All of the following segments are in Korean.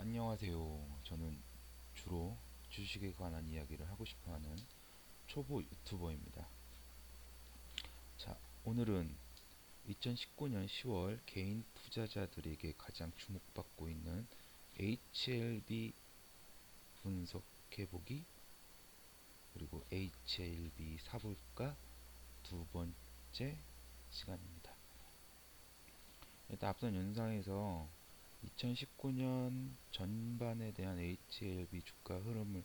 안녕하세요. 저는 주로 주식에 관한 이야기를 하고 싶어하는 초보 유튜버입니다. 자, 오늘은 2019년 10월 개인 투자자들에게 가장 주목받고 있는 HLB 분석해보기 그리고 HLB 사볼가 두 번째 시간입니다. 일단 앞선 영상에서 2019년 전반에 대한 HLB 주가 흐름을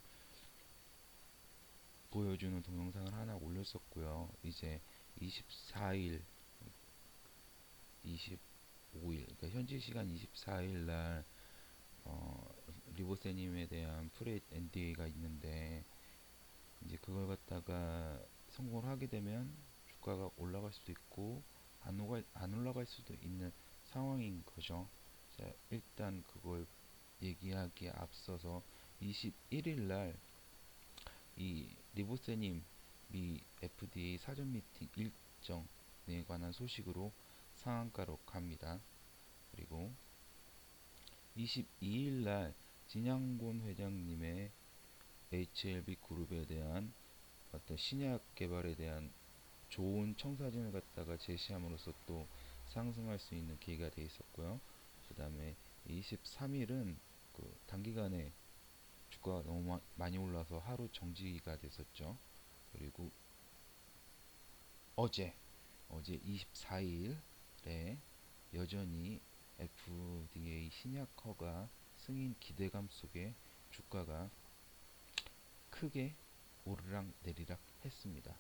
보여주는 동영상을 하나 올렸었고요. 이제 24일, 25일, 그러니까 현지 시간 24일 날 리보세님에 대한 프레 NDA가 있는데 이제 그걸 갖다가 성공을 하게 되면 주가가 올라갈 수도 있고 안 올라갈 수도 있는 상황인 거죠. 자, 일단 그걸 얘기하기에 앞서서 21일 날 이 리보세님 미 FDA 사전 미팅 일정에 관한 소식으로 상한가로 갑니다. 그리고 22일 날 진양곤 회장님의 HLB 그룹에 대한 어떤 신약 개발에 대한 좋은 청사진을 갖다가 제시함으로써 또 상승할 수 있는 계기가 돼 있었고요. 그 다음에 23일은 그 단기간에 주가가 너무 많이 올라서 하루 정지가 됐었죠. 그리고 어제 24일에 여전히 FDA 신약 허가 승인 기대감 속에 주가가 크게 오르락 내리락 했습니다.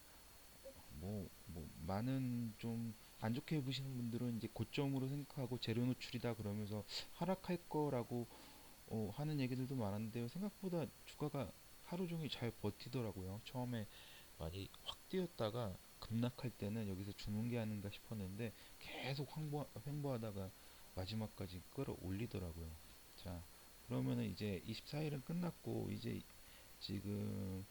많은 좀 안 좋게 보시는 분들은 이제 고점으로 생각하고 재료 노출이다 그러면서 하락할 거라고 하는 얘기들도 많았는데요. 생각보다 주가가 하루 종일 잘 버티더라고요. 처음에 많이 확 뛰었다가 급락할 때는 여기서 주는 게 아닌가 싶었는데 계속 횡보하다가 마지막까지 끌어올리더라고요. 자, 그러면은 이제 24일은 끝났고 이제 지금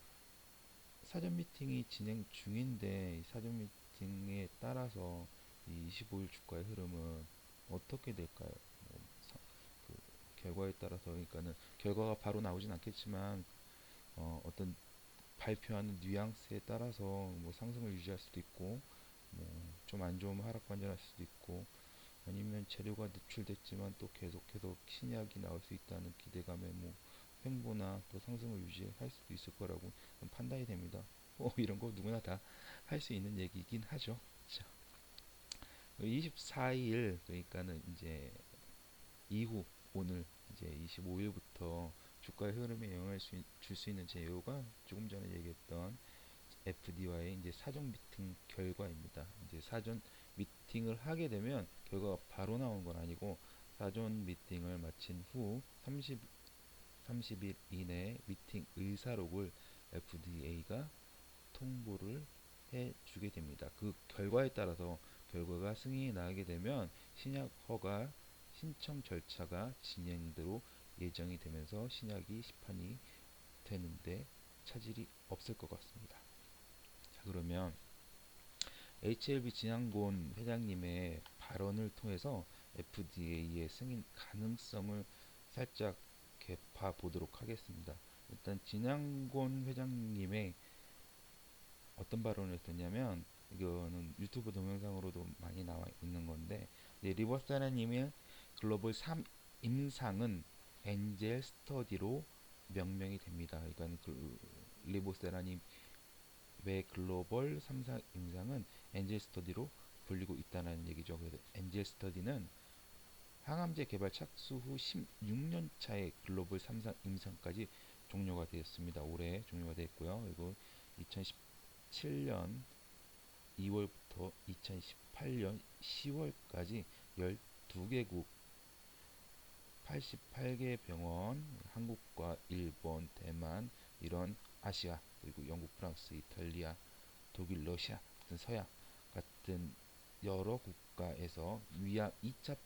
사전 미팅이 진행 중인데 이 사전 미팅에 따라서 이 25일 주가의 흐름은 어떻게 될까요? 뭐 그 결과에 따라서 그러니까는 결과가 바로 나오진 않겠지만 어떤 발표하는 뉘앙스에 따라서 뭐 상승을 유지할 수도 있고 뭐 좀 안 좋으면 하락 반전할 수도 있고 아니면 재료가 노출됐지만 또 계속해서 신약이 나올 수 있다는 기대감에 뭐 횡보나 또 상승을 유지할 수도 있을 거라고 판단이 됩니다. 이런 거 누구나 다 할 수 있는 얘기긴 하죠. 자, 24일 그러니까는 이제 이후 오늘 이제 25일부터 주가의 흐름에 영향을 줄 수 있는 재료가 조금 전에 얘기했던 FD와의 이제 사전 미팅 결과입니다. 이제 사전 미팅을 하게 되면 결과가 바로 나오는 건 아니고 사전 미팅을 마친 후 30일 이내에 미팅 의사록을 FDA가 통보를 해주게 됩니다. 그 결과에 따라서 결과가 승인이 나게 되면 신약 허가 신청 절차가 진행대로 예정이 되면서 신약이 시판이 되는데 차질이 없을 것 같습니다. 자, 그러면 HLB 진양곤 회장님의 발언을 통해서 FDA의 승인 가능성을 살짝 봐 보도록 하겠습니다. 일단 진양곤 회장님의 어떤 발언을 했었냐면 이거는 유튜브 동영상으로도 많이 나와 있는 건데 리버사라님의 글로벌 3 임상은 엔젤 스터디로 명명이 됩니다. 이건 리보세라님 외 글로벌 3사 임상은 엔젤 스터디로 불리고 있다는 얘기죠. 그래서 엔젤 스터디는 항암제 개발 착수 후 16년 차의 글로벌 3사 임상까지 종료가 되었습니다. 올해 종료가 됐고요. 그리고 2017년 2월부터 2018년 10월까지 12개국 88개 병원, 한국과 일본, 대만, 이런 아시아, 그리고 영국, 프랑스, 이탈리아, 독일, 러시아 같은 서양 같은 여러 국가에서 위암 2차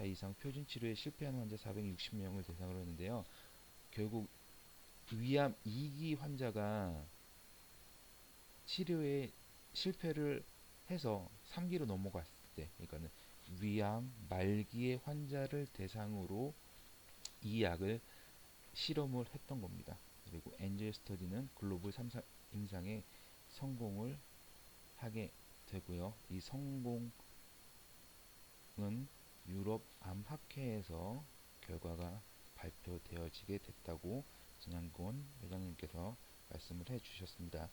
이상 표준 치료에 실패한 환자 460명을 대상으로 했는데요. 결국 위암 2기 환자가 치료에 실패를 해서 3기로 넘어갔을 때, 그러니까는 위암 말기의 환자를 대상으로 이 약을 실험을 했던 겁니다. 그리고 엔젤 스터디는 글로벌 3사 임상에 성공을 하게 되고요. 이 성공은 유럽 암학회에서 결과가 발표되어지게 됐다고 진양권 회장님께서 말씀을 해주셨습니다.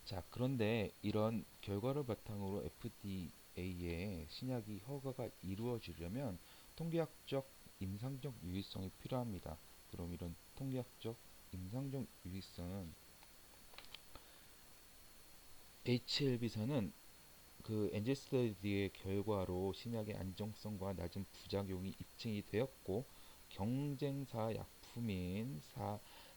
자, 그런데 이런 결과를 바탕으로 FDA의 신약이 허가가 이루어지려면 통계학적 임상적 유의성이 필요합니다. 그럼 이런 통계학적 임상적 유의성은 HLB사는 그 엔젤 스터디의 결과로 신약의 안정성과 낮은 부작용이 입증이 되었고 경쟁사 약품인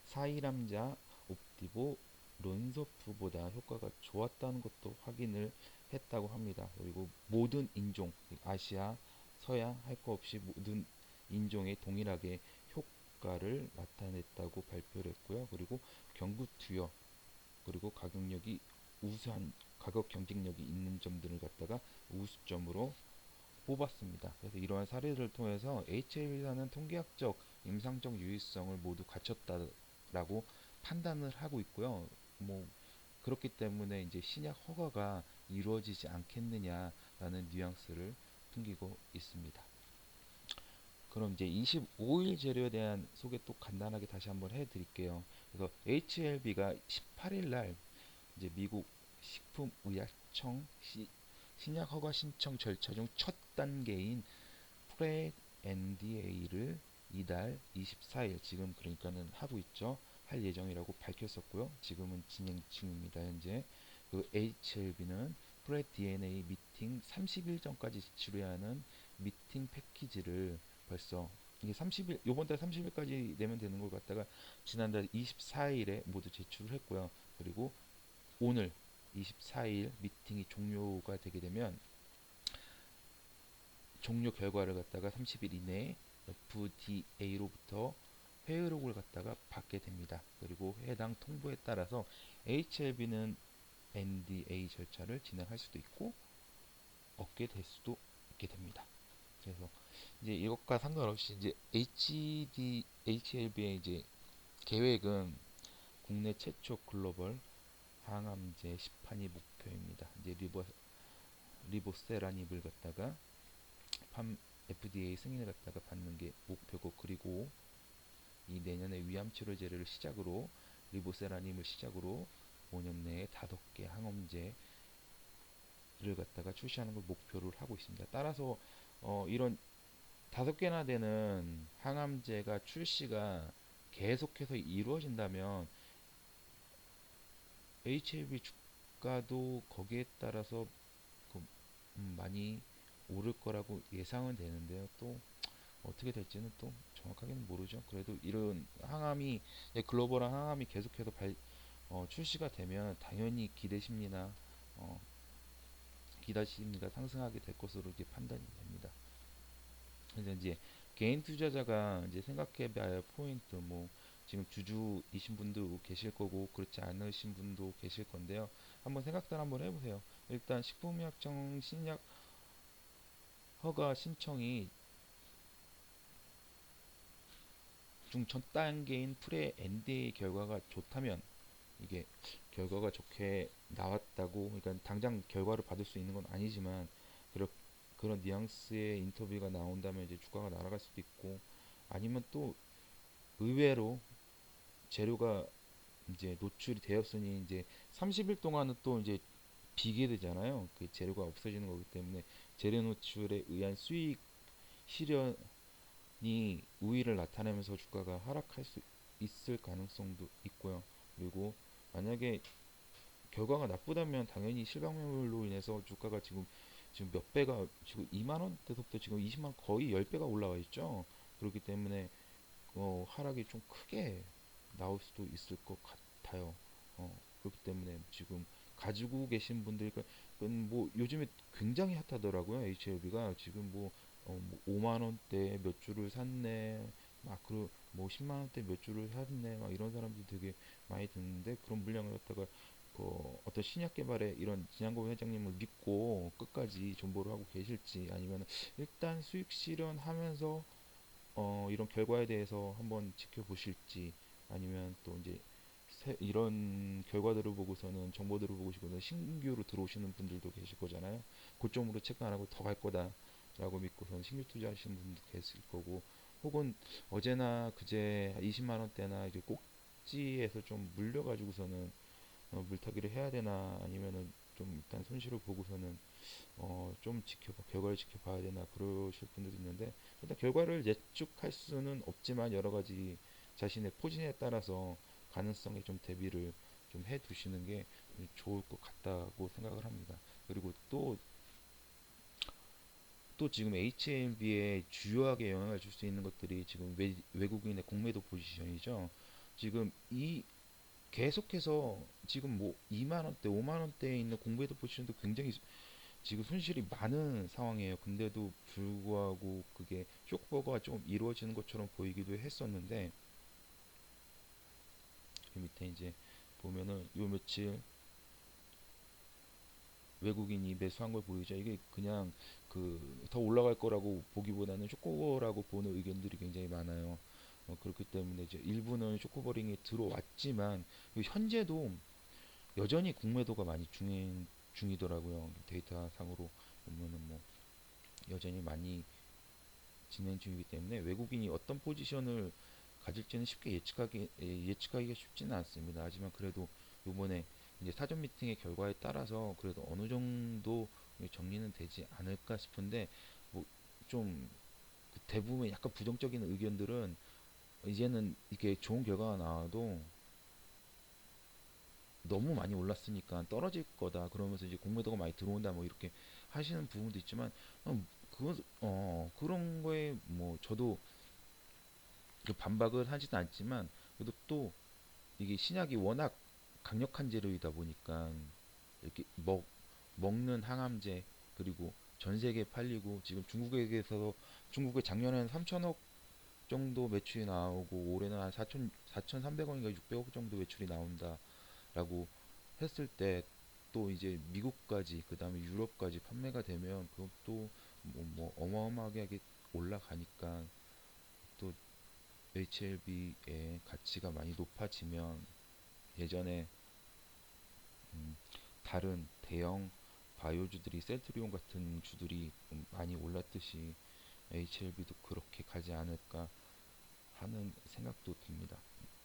사이람자 옵디보 론서프보다 효과가 좋았다는 것도 확인을 했다고 합니다. 그리고 모든 인종, 아시아, 서양 할 거 없이 모든 인종에 동일하게 효과를 나타냈다고 발표를 했고요. 그리고 경구 투여 그리고 가격력이 우수한 가격 경쟁력이 있는 점들을 갖다가 우수점으로 뽑았습니다. 그래서 이러한 사례를 통해서 HLB사는 통계학적, 임상적 유의성을 모두 갖췄다라고 판단을 하고 있고요. 뭐 그렇기 때문에 이제 신약 허가가 이루어지지 않겠느냐라는 뉘앙스를 풍기고 있습니다. 그럼 이제 25일 재료에 대한 소개 또 간단하게 다시 한번 해드릴게요. 그래서 HLB가 18일 날 이제 미국 식품의약청 신약 허가 신청 절차 중 첫 단계인 프레 NDA를 이달 24일 지금 그러니까는 하고 있죠. 할 예정이라고 밝혔었고요. 지금은 진행 중입니다. 현재 그 HLB는 프레 DNA 미팅 30일 전까지 제출해야 하는 미팅 패키지를 벌써 이게 30일 요번 달 30일까지 내면 되는 걸 갖다가 지난달 24일에 모두 제출을 했고요. 그리고 오늘 24일 미팅이 종료가 되게 되면 종료 결과를 갖다가 30일 이내에 FDA로부터 회의록을 갖다가 받게 됩니다. 그리고 해당 통보에 따라서 HLB는 NDA 절차를 진행할 수도 있고 얻게 될 수도 있게 됩니다. 그래서 이제 이것과 상관없이 이제 HLB의 이제 계획은 국내 최초 글로벌 항암제 시판이 목표입니다. 이제 리보세라닙을 갖다가 FDA 승인을 갖다가 받는 게 목표고 그리고 이 내년에 위암 치료제를 시작으로 리보세라님을 시작으로 5년 내에 5개 항암제를 갖다가 출시하는 걸 목표를 하고 있습니다. 따라서 이런 5개나 되는 항암제가 출시가 계속해서 이루어진다면 HIV 주가도 거기에 따라서 그 많이 오를 거라고 예상은 되는데요. 또 어떻게 될지는 또 정확하게는 모르죠. 그래도 이런 항암이 글로벌한 항암이 계속해서 출시가 되면 당연히 어, 기대 심리가 상승하게 될 것으로 이제 판단이 됩니다. 그래서 이제 개인 투자자가 이제 생각해봐야 할 포인트 뭐 지금 주주이신 분도 계실 거고 그렇지 않으신 분도 계실 건데요. 한번 생각들 한번 해보세요. 일단 식품의약청 신약 허가 신청이 중 첫 단계인 프레 NDA 결과가 좋다면 이게 결과가 좋게 나왔다고 그러니까 당장 결과를 받을 수 있는 건 아니지만 그런 뉘앙스의 인터뷰가 나온다면 이제 주가가 날아갈 수도 있고 아니면 또 의외로 재료가 이제 노출이 되었으니 이제 30일 동안은 또 이제 비게 되잖아요. 그 재료가 없어지는 거기 때문에 재료 노출에 의한 수익 실현이 우위를 나타내면서 주가가 하락할 수 있을 가능성도 있고요. 그리고 만약에 결과가 나쁘다면 당연히 실방 매물로 인해서 주가가 지금 몇 배가 지금 2만 원대부터 지금 20만 원 거의 10배가 올라와 있죠. 그렇기 때문에 하락이 좀 크게 나올 수도 있을 것 같아요. 그렇기 때문에 지금 가지고 계신 분들 뭐 요즘에 굉장히 핫하더라고요. HLB가 지금 뭐 5만 원대 몇 주를 샀네. 막 뭐 10만 원대 몇 주를 샀네. 막 이런 사람들이 되게 많이 듣는데 그런 물량을 갖다가 그 어떤 신약 개발에 이런 진양고 회장님을 믿고 끝까지 존버를 하고 계실지, 아니면 일단 수익 실현하면서 이런 결과에 대해서 한번 지켜보실지, 아니면 또 이제 이런 결과들을 보고서는 정보들을 보고서는 신규로 들어오시는 분들도 계실 거잖아요. 고점으로 체크 안 하고 더 갈 거다라고 믿고서는 신규 투자하시는 분도 계실 거고, 혹은 어제나 그제 20만 원대나 이제 꼭지에서 좀 물려가지고서는 물타기를 해야 되나, 아니면은 좀 일단 손실을 보고서는 좀 지켜봐 결과를 지켜봐야 되나 그러실 분들도 있는데, 일단 결과를 예측할 수는 없지만 여러 가지 자신의 포진에 따라서 가능성에 좀 대비를 좀 해 두시는 게 좋을 것 같다고 생각을 합니다. 그리고 또 지금 HMB에 주요하게 영향을 줄 수 있는 것들이 지금 외국인의 공매도 포지션이죠. 지금 이 계속해서 지금 뭐 2만 원대, 5만 원대에 있는 공매도 포지션도 굉장히 지금 손실이 많은 상황이에요. 근데도 불구하고 그게 쇼크버가 좀 이루어지는 것처럼 보이기도 했었는데, 그 밑에 이제 보면은 요 며칠 외국인이 매수한 걸 보이죠. 이게 그냥 그 더 올라갈 거라고 보기보다는 쇼크버라고 보는 의견들이 굉장히 많아요. 그렇기 때문에 이제 일부는 쇼크버링이 들어왔지만 현재도 여전히 공매도가 많이 중이더라고요. 데이터 상으로 보면은 뭐 여전히 많이 진행 중이기 때문에 외국인이 어떤 포지션을 가질지는 쉽게 예측하기가 쉽지는 않습니다. 하지만 그래도 이번에 이제 사전 미팅의 결과에 따라서 그래도 어느 정도 정리는 되지 않을까 싶은데, 뭐좀 대부분 약간 부정적인 의견들은 이제는 이게 좋은 결과가 나와도 너무 많이 올랐으니까 떨어질 거다 그러면서 이제 공매도가 많이 들어온다 뭐 이렇게 하시는 부분도 있지만, 그런 거에 뭐 저도 그 반박을 하지는 않지만, 그래도 또 이게 신약이 워낙 강력한 재료이다 보니까 이렇게 먹는 항암제, 그리고 전 세계에 팔리고 지금 중국에 작년에는 3천억 정도 매출이 나오고 올해는 한 4,300원인가 600억 정도 매출이 나온다라고 했을 때, 또 이제 미국까지 그 다음에 유럽까지 판매가 되면 그것도 뭐 어마어마하게 올라가니까, 또 HLB의 가치가 많이 높아지면 예전에 다른 대형 바이오주들이 셀트리온 같은 주들이 많이 올랐듯이 HLB도 그렇게 가지 않을까 하는 생각도 듭니다.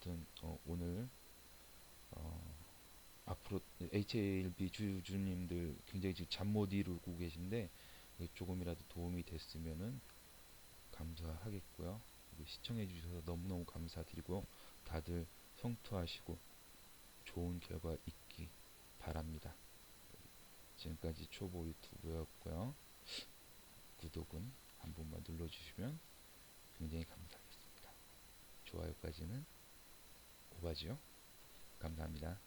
아무튼 오늘 앞으로 HLB 주주님들 굉장히 지금 잠 못 이루고 계신데 조금이라도 도움이 됐으면은 감사하겠고요. 시청해 주셔서 너무너무 감사드리고 다들 성투하시고 좋은 결과 있기 바랍니다. 지금까지 초보 유튜브였고요. 구독은 한 번만 눌러주시면 굉장히 감사하겠습니다. 좋아요까지는 오바지요. 감사합니다.